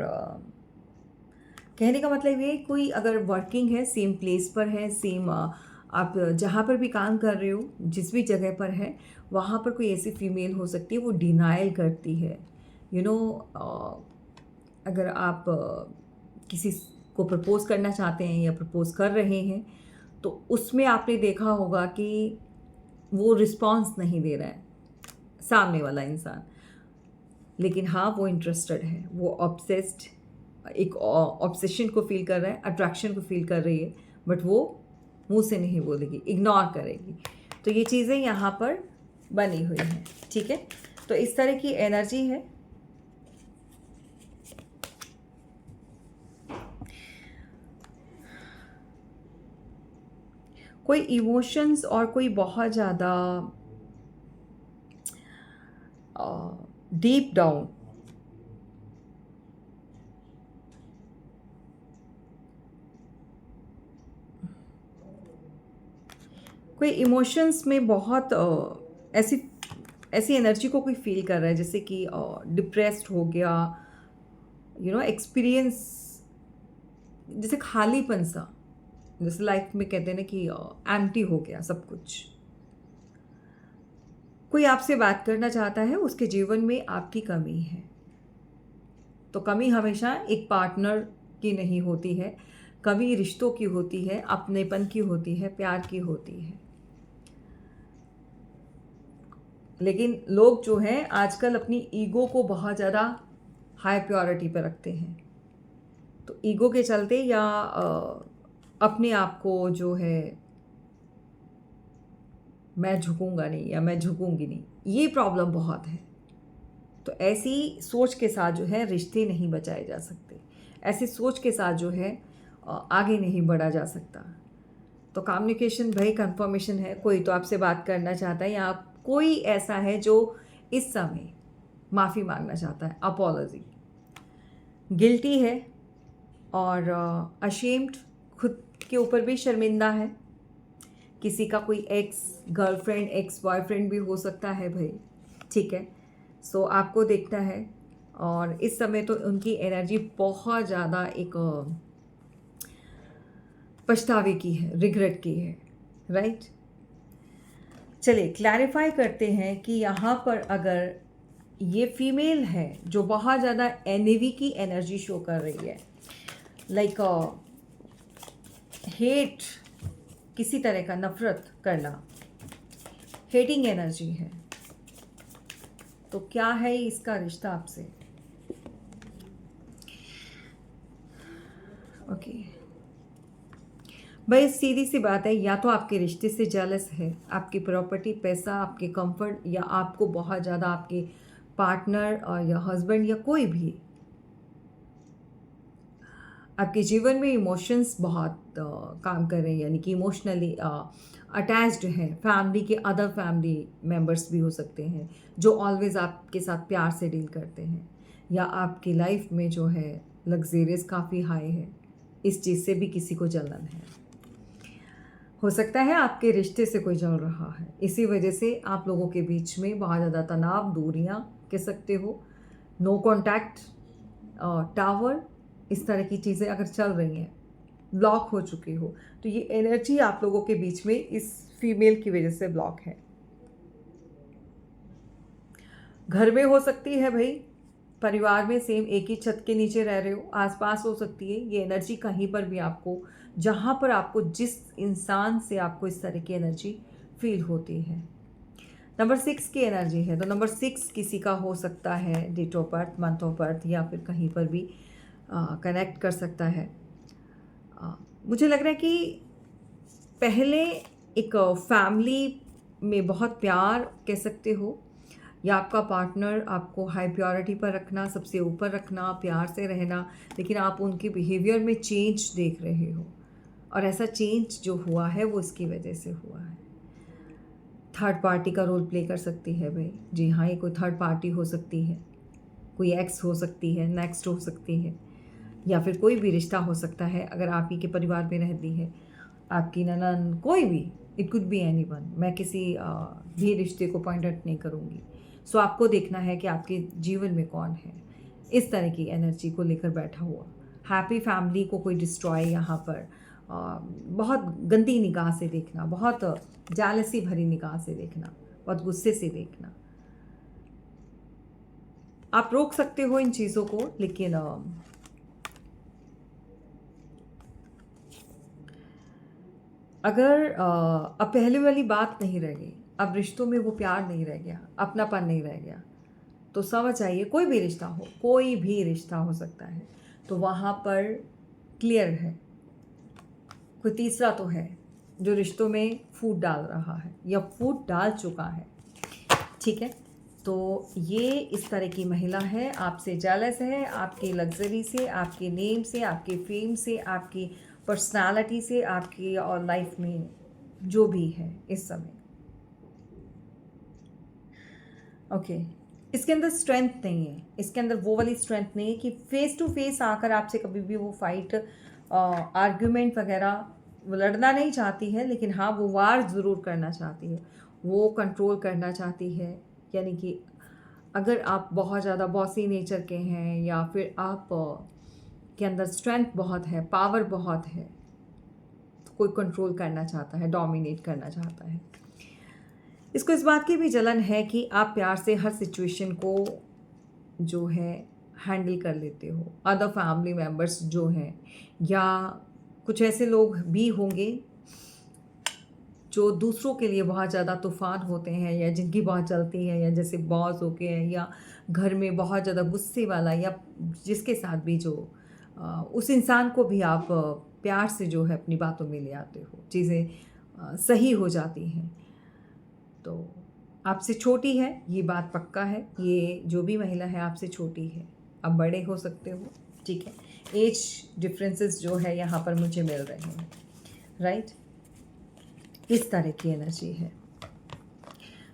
Speaker 1: कहने का मतलब ये, कोई अगर वर्किंग है, सेम प्लेस पर है, सेम आप जहाँ पर भी काम कर रहे हो, जिस भी जगह पर है, वहाँ पर कोई ऐसी फीमेल हो सकती है वो डिनायल करती है। अगर आप किसी को प्रपोज़ करना चाहते हैं या प्रपोज़ कर रहे हैं, तो उसमें आपने देखा होगा कि वो रिस्पॉन्स नहीं दे रहा है सामने वाला इंसान, लेकिन हाँ वो इंटरेस्टेड है, वो ऑब्सेस्ड, एक ऑब्सेशन को फील कर रहा है, अट्रैक्शन को फील कर रही है, बट वो मुंह से नहीं बोलेगी, इग्नोर करेगी। तो ये चीज़ें यहाँ पर बनी हुई हैं, ठीक है। तो इस तरह की एनर्जी है। कोई इमोशंस और कोई बहुत ज़्यादा डीप डाउन कोई इमोशंस में बहुत ऐसी ऐसी एनर्जी को कोई फील कर रहा है, जैसे कि डिप्रेस्ड हो गया, एक्सपीरियंस, जैसे खालीपन सा, जैसे लाइफ में कहते हैं ना कि एम्प्टी हो गया सब कुछ। कोई आपसे बात करना चाहता है, उसके जीवन में आपकी कमी है। तो कमी हमेशा एक पार्टनर की नहीं होती है, कमी रिश्तों की होती है, अपनेपन की होती है, प्यार की होती है। लेकिन लोग जो हैं आजकल अपनी ईगो को बहुत ज़्यादा हाई प्रायोरिटी पर रखते हैं। तो ईगो के चलते या अपने आप को जो है, मैं झुकूंगा नहीं या मैं झुकूंगी नहीं, ये प्रॉब्लम बहुत है। तो ऐसी सोच के साथ जो है रिश्ते नहीं बचाए जा सकते, ऐसी सोच के साथ जो है आगे नहीं बढ़ा जा सकता। तो कम्युनिकेशन भाई कंफर्मेशन है, कोई तो आपसे बात करना चाहता है, या कोई ऐसा है जो इस समय माफ़ी मांगना चाहता है, अपॉलॉजी, गिल्टी है और अशेम्ड, खुद के ऊपर भी शर्मिंदा है। किसी का कोई एक्स गर्लफ्रेंड, एक्स बॉयफ्रेंड भी हो सकता है भाई, ठीक है। सो आपको देखना है, और इस समय तो उनकी एनर्जी बहुत ज़्यादा एक पछतावे की है, रिग्रेट की है, राइट। चलिए क्लैरिफाई करते हैं कि यहाँ पर अगर ये फीमेल है जो बहुत ज़्यादा एनवी की एनर्जी शो कर रही है, लाइक हेट, किसी तरह का नफरत करना, हेटिंग एनर्जी है, तो क्या है इसका रिश्ता आपसे? ओके भाई, सीधी सी बात है, या तो आपके रिश्ते से जेलस है, आपकी प्रॉपर्टी, पैसा, आपके कंफर्ट, या आपको बहुत ज़्यादा आपके पार्टनर या हस्बैंड या कोई भी आपके जीवन में इमोशंस बहुत काम कर रहे हैं, यानी कि इमोशनली अटैच्ड हैं। फैमिली के अदर फैमिली मेम्बर्स भी हो सकते हैं जो ऑलवेज़ आपके साथ प्यार से डील करते हैं, या आपकी लाइफ में जो है लग्जेरियस काफ़ी हाई है, इस चीज़ से भी किसी को जलन है। हो सकता है आपके रिश्ते से कोई जल रहा है, इसी वजह से आप लोगों के बीच में बहुत ज़्यादा तनाव, दूरियां कह सकते हो, नो कॉन्टैक्ट, टावर, इस तरह की चीज़ें अगर चल रही हैं, ब्लॉक हो चुकी हो, तो ये एनर्जी आप लोगों के बीच में इस फीमेल की वजह से ब्लॉक है। घर में हो सकती है भाई, परिवार में सेम एक ही छत के नीचे रह रहे हो, आसपास हो सकती है ये एनर्जी, कहीं पर भी आपको, जहाँ पर आपको, जिस इंसान से आपको इस तरह की एनर्जी फील होती है। नंबर 6 की एनर्जी है, तो नंबर 6 किसी का हो सकता है date of birth, month of birth, या फिर कहीं पर भी कनेक्ट कर सकता है। मुझे लग रहा है कि पहले एक फैमिली में बहुत प्यार कह सकते हो, या आपका पार्टनर आपको हाई प्रायोरिटी पर रखना, सबसे ऊपर रखना, प्यार से रहना, लेकिन आप उनके बिहेवियर में चेंज देख रहे हो, और ऐसा चेंज जो हुआ है वो इसकी वजह से हुआ है। थर्ड पार्टी का रोल प्ले कर सकती है भाई, जी हाँ, ये कोई थर्ड पार्टी हो सकती है, कोई एक्स हो सकती है, नेक्स्ट हो सकती है, या फिर कोई भी रिश्ता हो सकता है। अगर आप ही के परिवार में रहती है, आपकी ननद, कोई भी, इट कुड बी एनीवन, मैं किसी भी रिश्ते को पॉइंट आउट नहीं करूँगी। सो आपको देखना है कि आपके जीवन में कौन है इस तरह की एनर्जी को लेकर बैठा हुआ। हैप्पी फैमिली को कोई डिस्ट्रॉय यहाँ पर बहुत गंदी निगाह से देखना, बहुत जालसी भरी निगाह से देखना, बहुत गुस्से से देखना। आप रोक सकते हो इन चीज़ों को, लेकिन अगर अब पहले वाली बात नहीं रह गई, अब रिश्तों में वो प्यार नहीं रह गया, अपनापन नहीं रह गया, तो समझ आइए कोई भी रिश्ता हो, कोई भी रिश्ता हो सकता है, तो वहाँ पर क्लियर है कोई तीसरा तो है जो रिश्तों में फूट डाल रहा है या फूट डाल चुका है। ठीक है, तो ये इस तरह की महिला है, आपसे जेलस है, आपकी लग्जरी से, आपके नेम से, आपके फेम से, आपकी पर्सनालिटी से, आपकी और लाइफ में जो भी है इस समय। ओके, इसके अंदर स्ट्रेंथ नहीं है, इसके अंदर वो वाली स्ट्रेंथ नहीं है कि फेस टू फेस आकर आपसे कभी भी वो फाइट आर्ग्यूमेंट वगैरह वो लड़ना नहीं चाहती है, लेकिन हाँ वो वार ज़रूर करना चाहती है, वो कंट्रोल करना चाहती है। यानी कि अगर आप बहुत ज़्यादा बॉसी नेचर के हैं या फिर आप के अंदर स्ट्रेंथ बहुत है, पावर बहुत है, तो कोई कंट्रोल करना चाहता है, डोमिनेट करना चाहता है। इसको इस बात की भी जलन है कि आप प्यार से हर सिचुएशन को जो है हैंडल कर लेते हो। अदर फैमिली मेम्बर्स जो हैं या कुछ ऐसे लोग भी होंगे जो दूसरों के लिए बहुत ज़्यादा तूफ़ान होते हैं या जिनकी बहुत चलती है, या जैसे बॉस हो गए हैं, या घर में बहुत ज़्यादा गुस्से वाला, या जिसके साथ भी जो उस इंसान को भी आप प्यार से जो है अपनी बातों में ले आते हो, चीज़ें सही हो जाती हैं। तो आपसे छोटी है, ये बात पक्का है, ये जो भी महिला है आपसे छोटी है, आप बड़े हो सकते हो। ठीक है, एज डिफरेंसेस जो है यहाँ पर मुझे मिल रहे हैं, राइट, इस तरह की एनर्जी है।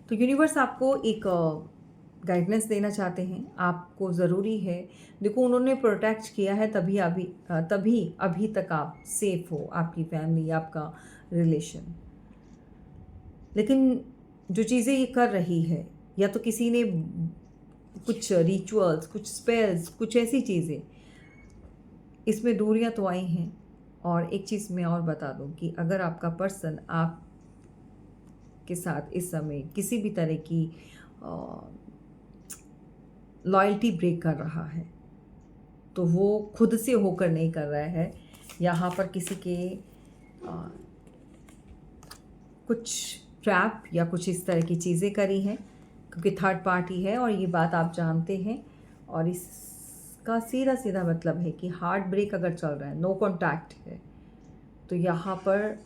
Speaker 1: तो यूनिवर्स आपको एक गाइडेंस देना चाहते हैं, आपको ज़रूरी है, देखो उन्होंने प्रोटेक्ट किया है तभी अभी तक आप सेफ हो, आपकी फैमिली, आपका रिलेशन। लेकिन जो चीज़ें ये कर रही है, या तो किसी ने कुछ रिचुअल्स, कुछ स्पेल्स, कुछ ऐसी चीज़ें, इसमें दूरियां तो आई हैं। और एक चीज़ मैं और बता दूं कि अगर आपका पर्सन आप के साथ इस समय किसी भी तरह की लॉयल्टी ब्रेक कर रहा है, तो वो खुद से होकर नहीं कर रहा है, यहाँ पर किसी के कुछ ट्रैप या कुछ इस तरह की चीज़ें करी हैं, क्योंकि थर्ड पार्टी है और ये बात आप जानते हैं। और इसका सीधा सीधा मतलब है कि हार्ट ब्रेक अगर चल रहा है, नो कॉन्टैक्ट है, तो यहाँ पर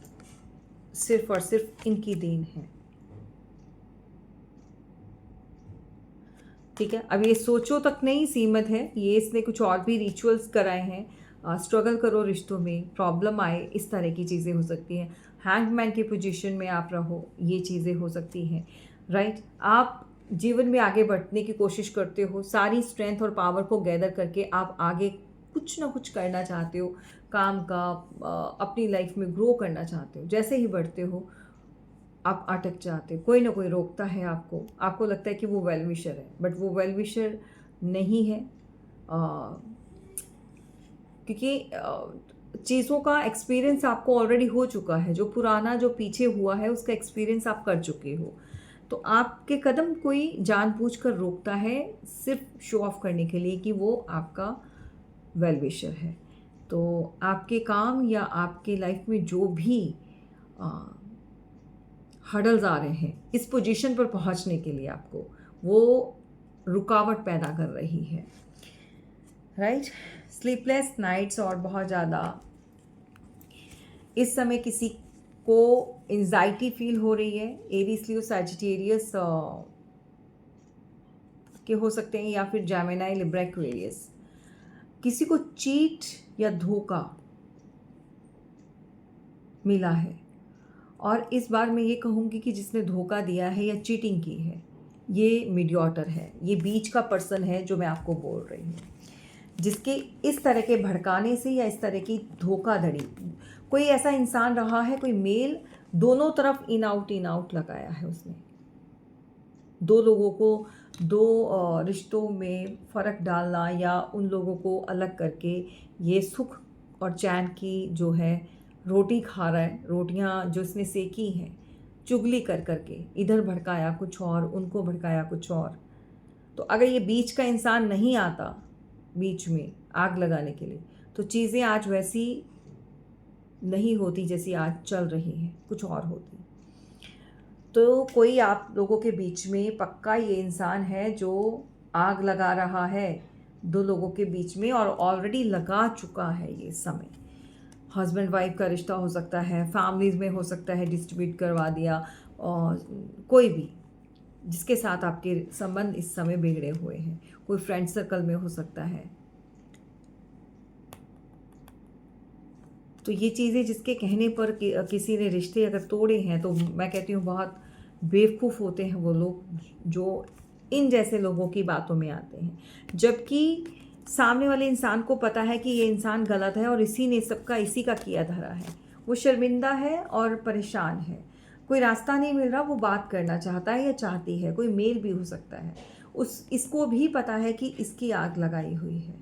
Speaker 1: सिर्फ और सिर्फ इनकी देन है। ठीक है, अब ये सोचो तक नहीं सीमित है, ये इसने कुछ और भी रिचुअल्स कराए हैं। स्ट्रगल करो रिश्तों में, प्रॉब्लम आए, इस तरह की चीज़ें हो सकती हैं। हैंगमैन की पोजीशन में आप रहो, ये चीज़ें हो सकती हैं, राइट। आप जीवन में आगे बढ़ने की कोशिश करते हो, सारी स्ट्रेंथ और पावर को गैदर करके आप आगे कुछ ना कुछ करना चाहते हो, काम का, अपनी लाइफ में ग्रो करना चाहते हो। जैसे ही बढ़ते हो आप अटक जाते हो, कोई ना कोई रोकता है आपको लगता है कि वो वेल विशर है, बट वो वेल विशर नहीं है, क्योंकि चीज़ों का एक्सपीरियंस आपको ऑलरेडी हो चुका है। जो पुराना जो पीछे हुआ है उसका एक्सपीरियंस आप कर चुके हो, तो आपके कदम कोई जानबूझकर रोकता है सिर्फ शो ऑफ करने के लिए कि वो आपका वेल विशर है। तो आपके काम या आपके लाइफ में जो भी हर्डल्स आ रहे हैं इस पोजीशन पर पहुंचने के लिए, आपको वो रुकावट पैदा कर रही है, राइट। स्लीपलेस नाइट्स और बहुत ज़्यादा इस समय किसी को एंजाइटी फील हो रही है। एरीज, लियो, सैजिटेरियस के हो सकते हैं, या फिर जेमिनी, लिब्रा, एक्वेरियस। किसी को चीट या धोखा मिला है, और इस बार मैं ये कहूँगी कि जिसने धोखा दिया है या चीटिंग की है, ये मीडिएटर है, ये बीच का पर्सन है जो मैं आपको बोल रही हूँ, जिसके इस तरह के भड़काने से या इस तरह की धोखाधड़ी, कोई ऐसा इंसान रहा है, कोई मेल दोनों तरफ इन आउट लगाया है उसने। दो लोगों को, दो रिश्तों में फ़र्क डालना या उन लोगों को अलग करके ये सुख और चैन की जो है रोटी खा रहा है, रोटियां जो इसने सेकी हैं चुगली कर करके, इधर भड़काया कुछ और, उनको भड़काया कुछ और। तो अगर ये बीच का इंसान नहीं आता बीच में आग लगाने के लिए, तो चीज़ें आज वैसी नहीं होती जैसी आज चल रही हैं, कुछ और होती। तो कोई आप लोगों के बीच में पक्का ये इंसान है जो आग लगा रहा है दो लोगों के बीच में, और ऑलरेडी लगा चुका है ये समय। हस्बैंड वाइफ का रिश्ता हो सकता है, फैमिलीज़ में हो सकता है, डिस्ट्रीब्यूट करवा दिया, और कोई भी जिसके साथ आपके संबंध इस समय बिगड़े हुए हैं, कोई फ्रेंड सर्कल में हो सकता है। तो ये चीज़ें जिसके कहने पर किसी ने रिश्ते अगर तोड़े हैं, तो मैं कहती हूँ बहुत बेवकूफ़ होते हैं वो लोग जो इन जैसे लोगों की बातों में आते हैं, जबकि सामने वाले इंसान को पता है कि ये इंसान गलत है और इसी ने सबका इसी का किया धरा है। वो शर्मिंदा है और परेशान है, कोई रास्ता नहीं मिल रहा, वो बात करना चाहता है या चाहती है, कोई मेल भी हो सकता है, उस इसको भी पता है कि इसकी आग लगाई हुई है।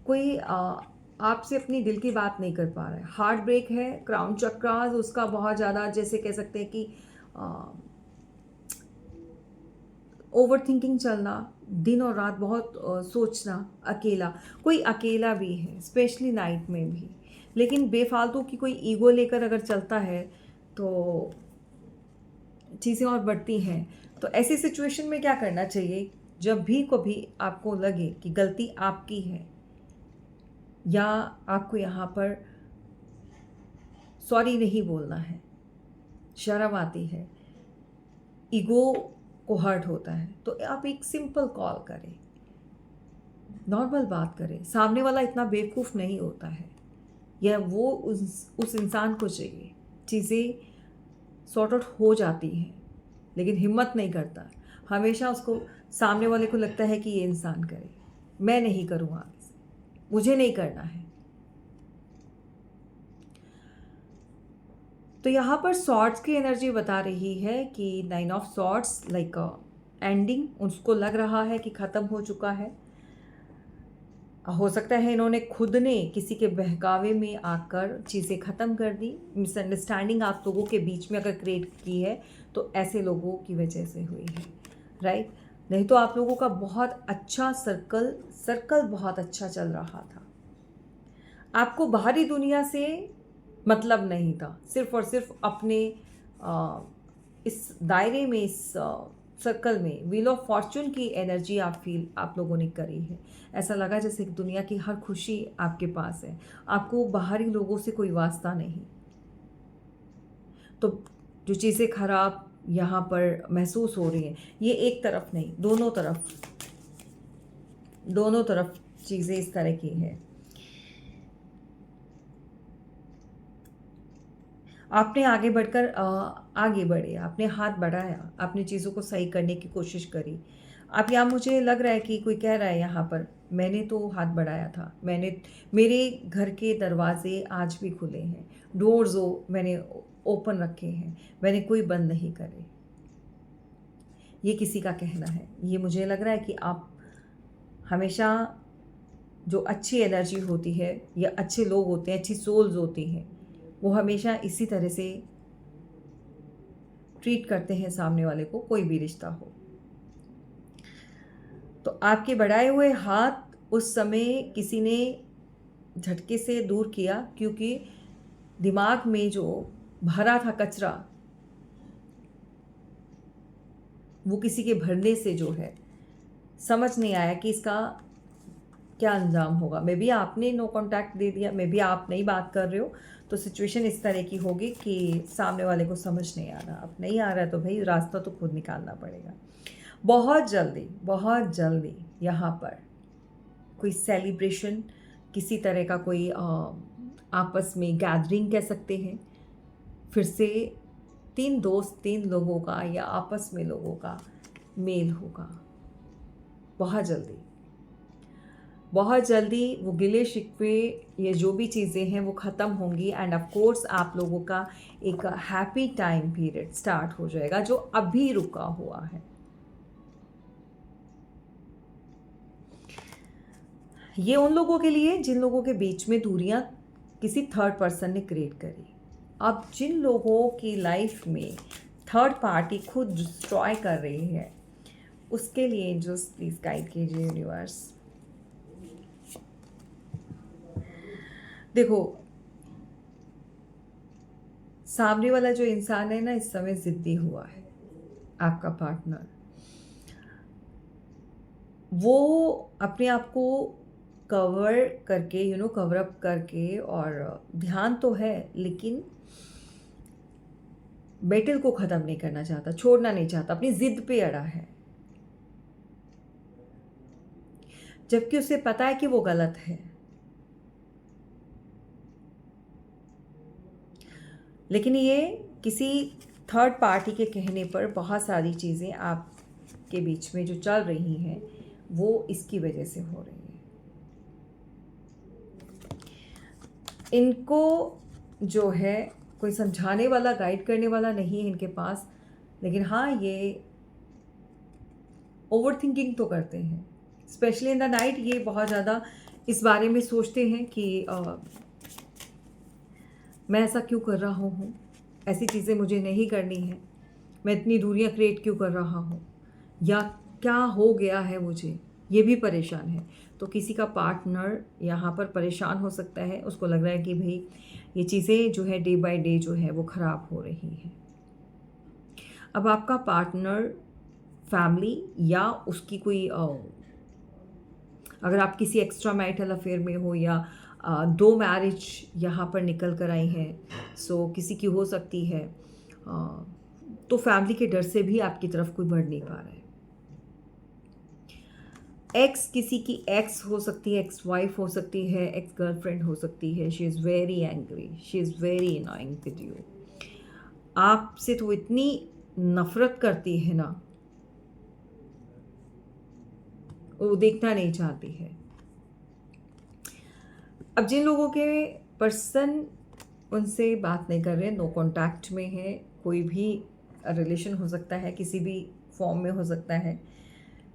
Speaker 1: कोई आपसे अपनी दिल की बात नहीं कर पा रहा है, हार्ट ब्रेक है, क्राउन चक्रास उसका बहुत ज़्यादा, जैसे कह सकते हैं कि ओवर थिंकिंग चलना, दिन और रात बहुत सोचना, अकेला, कोई अकेला भी है स्पेशली नाइट में भी, लेकिन बेफालतू की कोई ईगो लेकर अगर चलता है तो चीज़ें और बढ़ती हैं। तो ऐसी सिचुएशन में क्या करना चाहिए, जब भी कभी आपको लगे कि गलती आपकी है या आपको यहाँ पर सॉरी नहीं बोलना है, शर्म आती है, ईगो को हर्ट होता है, तो आप एक सिंपल कॉल करें, नॉर्मल बात करें। सामने वाला इतना बेवकूफ़ नहीं होता है, या वो उस इंसान को चाहिए, चीज़ें सॉर्ट आउट हो जाती हैं, लेकिन हिम्मत नहीं करता। हमेशा उसको, सामने वाले को लगता है कि ये इंसान करे, मैं नहीं करूँगा आगे से, मुझे नहीं करना है। तो यहाँ पर सॉर्ड्स की एनर्जी बता रही है कि 9 ऑफ सॉर्ड्स लाइक एंडिंग, उसको लग रहा है कि ख़त्म हो चुका है। हो सकता है इन्होंने खुद ने किसी के बहकावे में आकर चीज़ें ख़त्म कर दी, मिसअंडरस्टैंडिंग आप लोगों के बीच में अगर क्रिएट की है तो ऐसे लोगों की वजह से हुई है, राइट। नहीं तो आप लोगों का बहुत अच्छा सर्कल बहुत अच्छा चल रहा था, आपको बाहरी दुनिया से मतलब नहीं था, सिर्फ और सिर्फ अपने इस दायरे में, इस सर्कल में व्हील ऑफ फॉर्चून की एनर्जी आप लोगों ने करी है। ऐसा लगा जैसे दुनिया की हर खुशी आपके पास है, आपको बाहरी लोगों से कोई वास्ता नहीं। तो जो चीज़ें खराब यहाँ पर महसूस हो रही हैं, ये एक तरफ नहीं, दोनों तरफ चीज़ें इस तरह की हैं। आपने आगे बढ़कर आगे बढ़े, आपने हाथ बढ़ाया, आपने चीज़ों को सही करने की कोशिश करी। अब यहाँ मुझे लग रहा है कि कोई कह रहा है यहाँ पर, मैंने तो हाथ बढ़ाया था, मेरे घर के दरवाजे आज भी खुले हैं, डोर्स मैंने ओपन रखे हैं, मैंने कोई बंद नहीं करे। ये किसी का कहना है। ये मुझे लग रहा है कि आप हमेशा, जो अच्छी एनर्जी होती है या अच्छे लोग होते हैं, अच्छी सोल्स होती हैं, वो हमेशा इसी तरह से ट्रीट करते हैं सामने वाले को, कोई भी रिश्ता हो। तो आपके बढ़ाए हुए हाथ उस समय किसी ने झटके से दूर किया, क्योंकि दिमाग में जो भरा था कचरा, वो किसी के भरने से जो है समझ नहीं आया कि इसका क्या अंजाम होगा। मे बी आपने नो कांटेक्ट दे दिया, मे बी आप नहीं बात कर रहे हो, तो सिचुएशन इस तरह की होगी कि सामने वाले को समझ नहीं आ रहा। अब नहीं आ रहा है तो भाई रास्ता तो खुद निकालना पड़ेगा। बहुत जल्दी यहाँ पर कोई सेलिब्रेशन, किसी तरह का कोई आपस में गैदरिंग कह सकते हैं, फिर से 3 लोगों का या आपस में लोगों का मेल होगा बहुत जल्दी। बहुत जल्दी वो गिले शिकवे, ये जो भी चीज़ें हैं वो ख़त्म होंगी एंड ऑफ कोर्स आप लोगों का एक हैप्पी टाइम पीरियड स्टार्ट हो जाएगा जो अभी रुका हुआ है। ये उन लोगों के लिए जिन लोगों के बीच में दूरियां किसी थर्ड पर्सन ने क्रिएट करी। अब जिन लोगों की लाइफ में थर्ड पार्टी खुद डिस्ट्रॉय कर रही है, उसके लिए एंजल्स प्लीज गाइड कीजिए यूनिवर्स। देखो, सामने वाला जो इंसान है ना, इस समय जिद्दी हुआ है, आपका पार्टनर। वो अपने आप को कवर करके, कवर अप करके, और ध्यान तो है लेकिन बैटल को ख़त्म नहीं करना चाहता, छोड़ना नहीं चाहता, अपनी जिद पे अड़ा है, जबकि उसे पता है कि वो गलत है। लेकिन ये किसी थर्ड पार्टी के कहने पर बहुत सारी चीज़ें आपके बीच में जो चल रही हैं वो इसकी वजह से हो रही है। इनको जो है कोई समझाने वाला, गाइड करने वाला नहीं है इनके पास, लेकिन हाँ, ये ओवर थिंकिंग तो करते हैं, स्पेशली इन द नाइट। ये बहुत ज़्यादा इस बारे में सोचते हैं कि मैं ऐसा क्यों कर रहा हूँ, ऐसी चीज़ें मुझे नहीं करनी है, मैं इतनी दूरियां क्रिएट क्यों कर रहा हूँ, या क्या हो गया है मुझे, ये भी परेशान है। तो किसी का पार्टनर यहाँ पर परेशान हो सकता है, उसको लग रहा है कि भाई ये चीज़ें जो है डे बाय डे जो है वो ख़राब हो रही हैं। अब आपका पार्टनर फैमिली या उसकी कोई अगर आप किसी एक्स्ट्रा मैरिटल अफेयर में हो, या दो मैरिज यहाँ पर निकल कर आई हैं, सो किसी की हो सकती है, तो फैमिली के डर से भी आपकी तरफ कोई बढ़ नहीं पा रहा है। एक्स, किसी की एक्स हो सकती है, एक्स वाइफ हो सकती है, एक्स गर्लफ्रेंड हो सकती है। She is very angry, she is very annoying with you. आपसे तो इतनी नफरत करती है ना, वो देखना नहीं चाहती है। अब जिन लोगों के पर्सन उनसे बात नहीं कर रहे, नो कांटेक्ट में है, कोई भी रिलेशन हो सकता है, किसी भी फॉर्म में हो सकता है,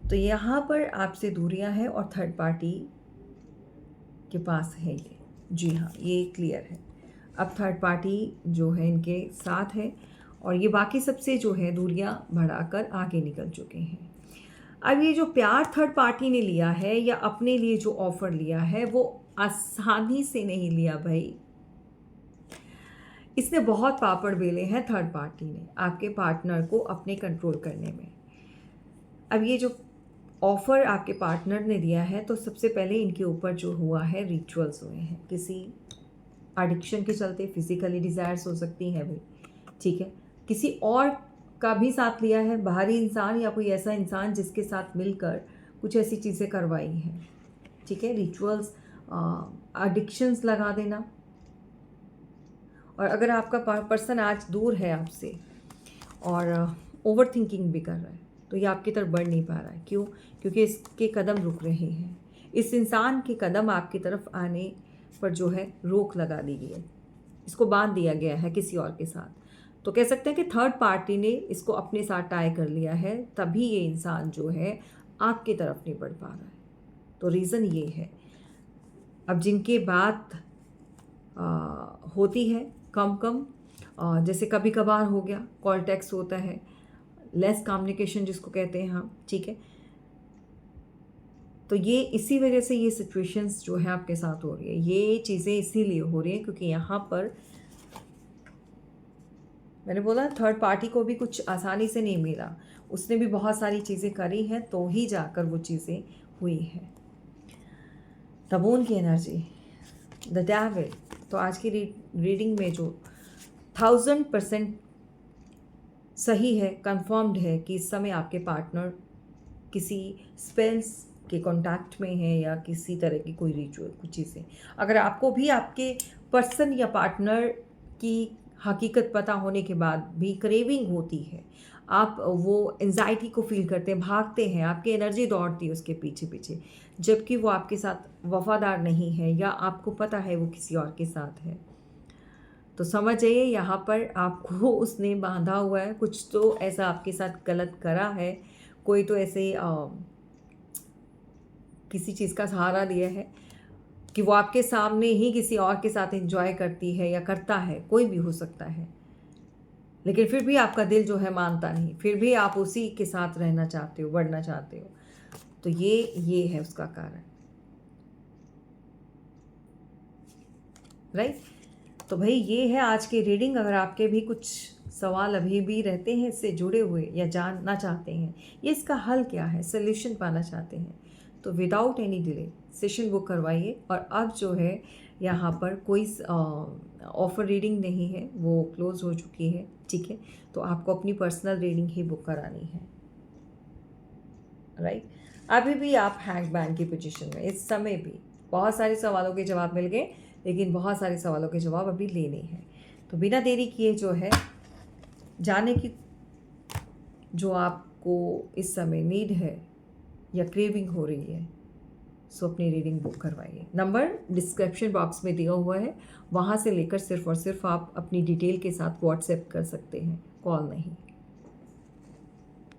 Speaker 1: तो यहाँ पर आपसे दूरियां हैं और थर्ड पार्टी के पास है ये। जी हाँ, ये क्लियर है। अब थर्ड पार्टी जो है इनके साथ है और ये बाकी सबसे जो है दूरियां बढ़ाकर आगे निकल चुके हैं। अब ये जो प्यार थर्ड पार्टी ने लिया है या अपने लिए जो ऑफर लिया है वो आसानी से नहीं लिया भाई। इसने बहुत पापड़ बेले हैं थर्ड पार्टी ने आपके पार्टनर को अपने कंट्रोल करने में। अब ये जो ऑफ़र आपके पार्टनर ने दिया है, तो सबसे पहले इनके ऊपर जो हुआ है रिचुअल्स हुए हैं, किसी एडिक्शन के चलते फिजिकली डिज़ायर्स हो सकती हैं भाई, ठीक है। किसी और का भी साथ लिया है, बाहरी इंसान या कोई ऐसा इंसान जिसके साथ मिलकर कुछ ऐसी चीज़ें करवाई हैं, ठीक है। रिचुअल्स, एडिक्शंस लगा देना। और अगर आपका पर्सन आज दूर है आपसे और ओवर थिंकिंग भी कर रहा है, तो ये आपकी तरफ बढ़ नहीं पा रहा है। क्यों? क्योंकि इसके कदम रुक रहे हैं। इस इंसान के कदम आपकी तरफ आने पर जो है रोक लगा दी गई है, इसको बांध दिया गया है किसी और के साथ। तो कह सकते हैं कि थर्ड पार्टी ने इसको अपने साथ टाई कर लिया है, तभी ये इंसान जो है आपकी तरफ नहीं बढ़ पा रहा है। तो रीज़न ये है। अब जिनके बात होती है कम कम, जैसे कभी कभार हो गया, कॉल टेक्स्ट होता है, लेस कम्युनिकेशन जिसको कहते हैं हम, ठीक है। तो ये इसी वजह से ये सिचुएशंस जो है आपके साथ हो रही है, ये चीज़ें इसीलिए हो रही हैं क्योंकि यहाँ पर मैंने बोला थर्ड पार्टी को भी कुछ आसानी से नहीं मिला, उसने भी बहुत सारी चीज़ें करी हैं तो ही जाकर वो चीज़ें हुई हैं। द मून की एनर्जी, द डेविल। तो आज की रीडिंग में जो 1000% सही है, कंफर्म्ड है कि इस समय आपके पार्टनर किसी स्पेल्स के कांटेक्ट में है या किसी तरह की कोई रिचुअल, कुछ चीज़ें। अगर आपको भी आपके पर्सन या पार्टनर की हकीकत पता होने के बाद भी क्रेविंग होती है, आप वो एंजाइटी को फील करते हैं, भागते हैं, आपकी एनर्जी दौड़ती है उसके पीछे पीछे, जबकि वो आपके साथ वफादार नहीं है या आपको पता है वो किसी और के साथ है। तो समझ जाइए यहाँ पर आपको उसने बांधा हुआ है, कुछ तो ऐसा आपके साथ गलत करा है, कोई तो ऐसे किसी चीज़ का सहारा दिया है कि वो आपके सामने ही किसी और के साथ एंजॉय करती है या करता है, कोई भी हो सकता है, लेकिन फिर भी आपका दिल जो है मानता नहीं, फिर भी आप उसी के साथ रहना चाहते हो, बढ़ना चाहते हो। तो ये है उसका कारण, राइट। तो भाई ये है आज की रीडिंग। अगर आपके भी कुछ सवाल अभी भी रहते हैं इससे जुड़े हुए या जानना चाहते हैं ये इसका हल क्या है, सोल्यूशन पाना चाहते हैं, तो without any delay session book करवाइए। और अब जो है यहाँ पर कोई ऑफर रीडिंग नहीं है, वो क्लोज हो चुकी है, ठीक है। तो आपको अपनी पर्सनल रीडिंग ही बुक करानी है, राइट। अभी भी आप हैंगमैन की पोजीशन में, इस समय भी बहुत सारे सवालों के जवाब मिल गए, लेकिन बहुत सारे सवालों के जवाब अभी लेने हैं। तो बिना देरी किए जो है जाने की जो आपको इस समय नीड है या क्रेविंग हो रही है, सो अपनी रीडिंग बुक करवाइए। नंबर डिस्क्रिप्शन बॉक्स में दिया हुआ है, वहाँ से लेकर सिर्फ और सिर्फ आप अपनी डिटेल के साथ व्हाट्सएप कर सकते हैं, कॉल नहीं।